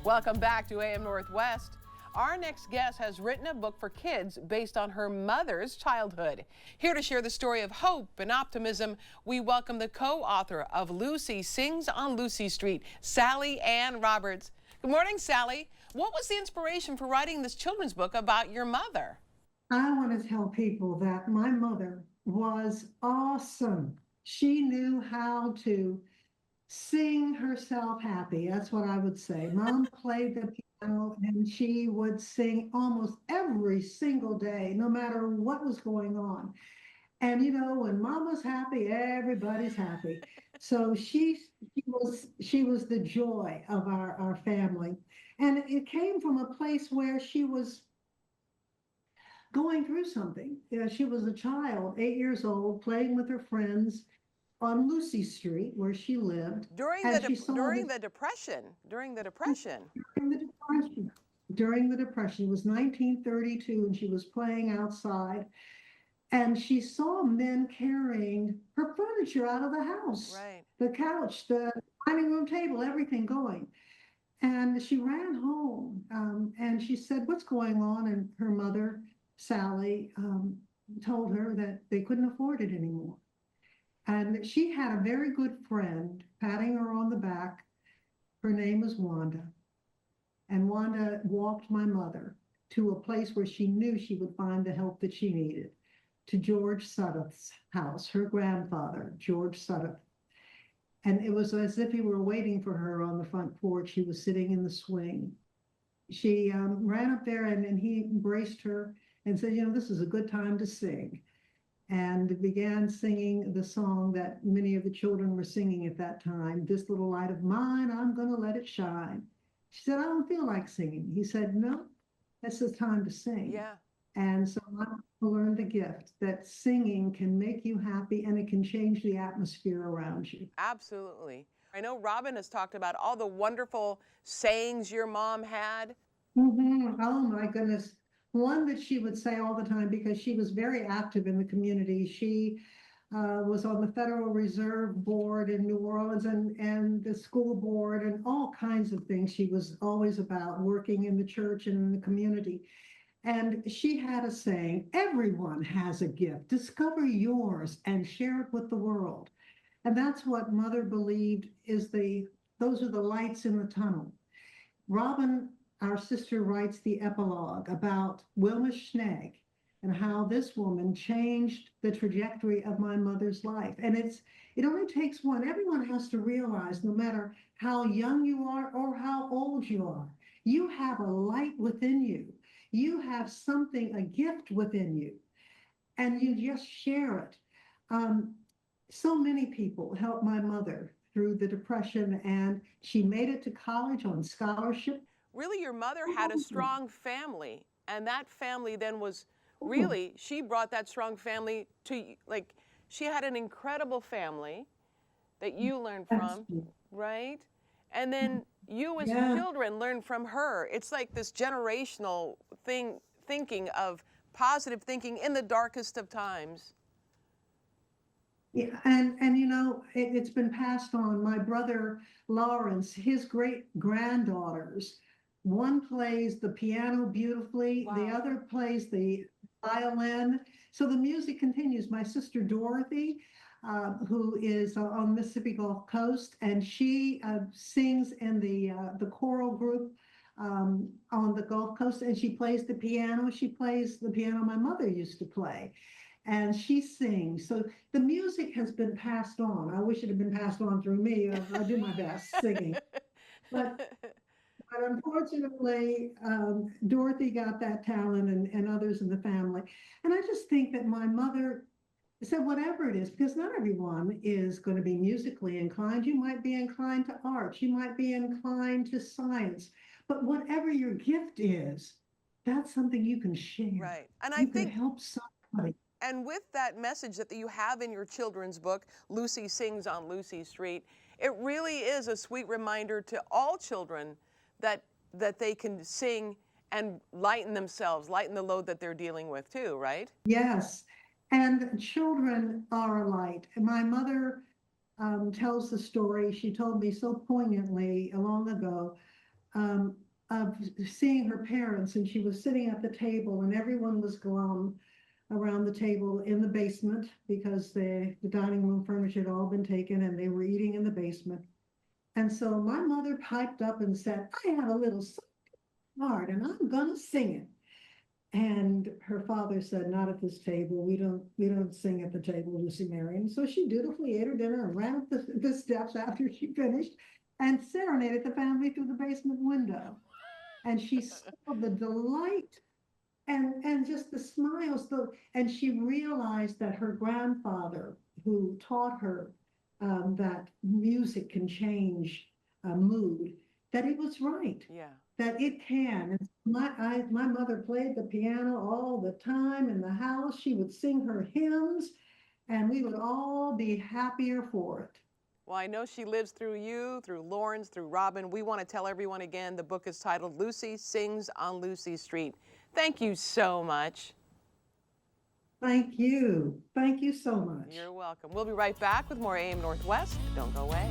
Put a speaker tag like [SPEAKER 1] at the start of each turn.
[SPEAKER 1] Welcome back to AM Northwest. Our next guest has written a book for kids based on her mother's childhood. Here to share the story of hope and optimism, we welcome the co-author of Lucy Sings on Lucy Street, Sally Ann Roberts. Good morning, Sally. What was the inspiration for writing this children's book about your mother?
[SPEAKER 2] I want to tell people that my mother was awesome. She knew how to sing herself happy. That's what I would say. Mom played the piano and she would sing almost every single day, no matter what was going on. And you know, when mom was happy, everybody's happy. So she was the joy of our family. And it came from a place where she was going through something. You know, she was a child, 8 years old, playing with her friends on Lucy Street, where she lived.
[SPEAKER 1] During
[SPEAKER 2] and
[SPEAKER 1] the
[SPEAKER 2] she saw
[SPEAKER 1] during
[SPEAKER 2] this,
[SPEAKER 1] the depression. During the depression.
[SPEAKER 2] during the depression. During the depression, it was 1932, and she was playing outside, and she saw men carrying her furniture out of the house,
[SPEAKER 1] Right.
[SPEAKER 2] the couch, the dining room table, everything going. And she ran home, and she said, "What's going on?" And her mother, Sally, told her that they couldn't afford it anymore. And she had a very good friend patting her on the back. Her name was Wanda. And Wanda walked my mother to a place where she knew she would find the help that she needed, to George Sudduth's house, her grandfather, George Sudduth. And it was as if he were waiting for her on the front porch. He was sitting in the swing. She ran up there, and he embraced her and said, "You know, this is a good time to sing," and began singing the song that many of the children were singing at that time, "This little light of mine, I'm gonna let it shine." She said, "I don't feel like singing." He said, "No, this is time to sing."
[SPEAKER 1] Yeah.
[SPEAKER 2] And so I learned the gift that singing can make you happy and it can change the atmosphere around you.
[SPEAKER 1] Absolutely. I know Robin has talked about all the wonderful sayings your mom had.
[SPEAKER 2] Oh my goodness. One that she would say all the time, because she was very active in the community. She was on the Federal Reserve Board in New Orleans, and the school board, and all kinds of things. She was always about working in the church and in the community. And she had a saying, "Everyone has a gift. Discover yours and share it with the world." And that's what Mother believed those are the lights in the tunnel. Robin, our sister, writes the epilogue about Wilma Schnegg and how this woman changed the trajectory of my mother's life. And it only takes one. Everyone has to realize, no matter how young you are or how old you have a light within you. You have something, a gift within you, and you just share it. Um, so many people helped my mother through the Depression, and she made it to college on scholarship.
[SPEAKER 1] Really, your mother had a strong family, and that family then was really, she brought that strong family to, like, she had an incredible family that you learned from, right? And then you as
[SPEAKER 2] Yeah.
[SPEAKER 1] children learned from her. It's like this generational thinking of positive thinking in the darkest of times.
[SPEAKER 2] Yeah, and you know, it's been passed on. My brother Lawrence, his great granddaughters, one plays the piano beautifully, the
[SPEAKER 1] Wow.
[SPEAKER 2] other plays the violin. So the music continues. My sister Dorothy, who is on Mississippi Gulf Coast, and she sings in the choral group on the Gulf Coast, and she plays the piano. She plays the piano my mother used to play, and she sings. So the music has been passed on. I wish it had been passed on through me. I do my best singing, but unfortunately, Dorothy got that talent, and others in the family. And I just think that my mother said, whatever it is, because not everyone is going to be musically inclined. You might be inclined to art, you might be inclined to science, but whatever your gift is, that's something you can share.
[SPEAKER 1] Right. And I
[SPEAKER 2] You can
[SPEAKER 1] think,
[SPEAKER 2] help somebody.
[SPEAKER 1] and with that message that you have in your children's book, Lucy Sings on Lucy Street, it really is a sweet reminder to all children that they can sing and lighten themselves, lighten the load that they're dealing with too, right?
[SPEAKER 2] Yes, and children are a light. My mother tells the story, she told me so poignantly long ago, um, of seeing her parents, and she was sitting at the table, and everyone was glum around the table in the basement because the dining room furniture had all been taken, and they were eating in the basement. And so my mother piped up and said, "I have a little heart, and I'm gonna sing it." And her father said, "Not at this table. We don't sing at the table, Lucy Mary." And so she dutifully ate her dinner and ran up the steps after she finished and serenaded the family through the basement window. And she saw the delight and just the smiles, and she realized that her grandfather, who taught her that music can change mood, that it was right.
[SPEAKER 1] Yeah.
[SPEAKER 2] That it can. And my mother played the piano all the time in the house. She would sing her hymns, and we would all be happier for it.
[SPEAKER 1] Well, I know she lives through you, through Lawrence, through Robin. We want to tell everyone again, the book is titled Lucy Sings on Lucy Street. Thank you so much.
[SPEAKER 2] Thank you. Thank you so much.
[SPEAKER 1] You're welcome. We'll be right back with more AM Northwest. Don't go away.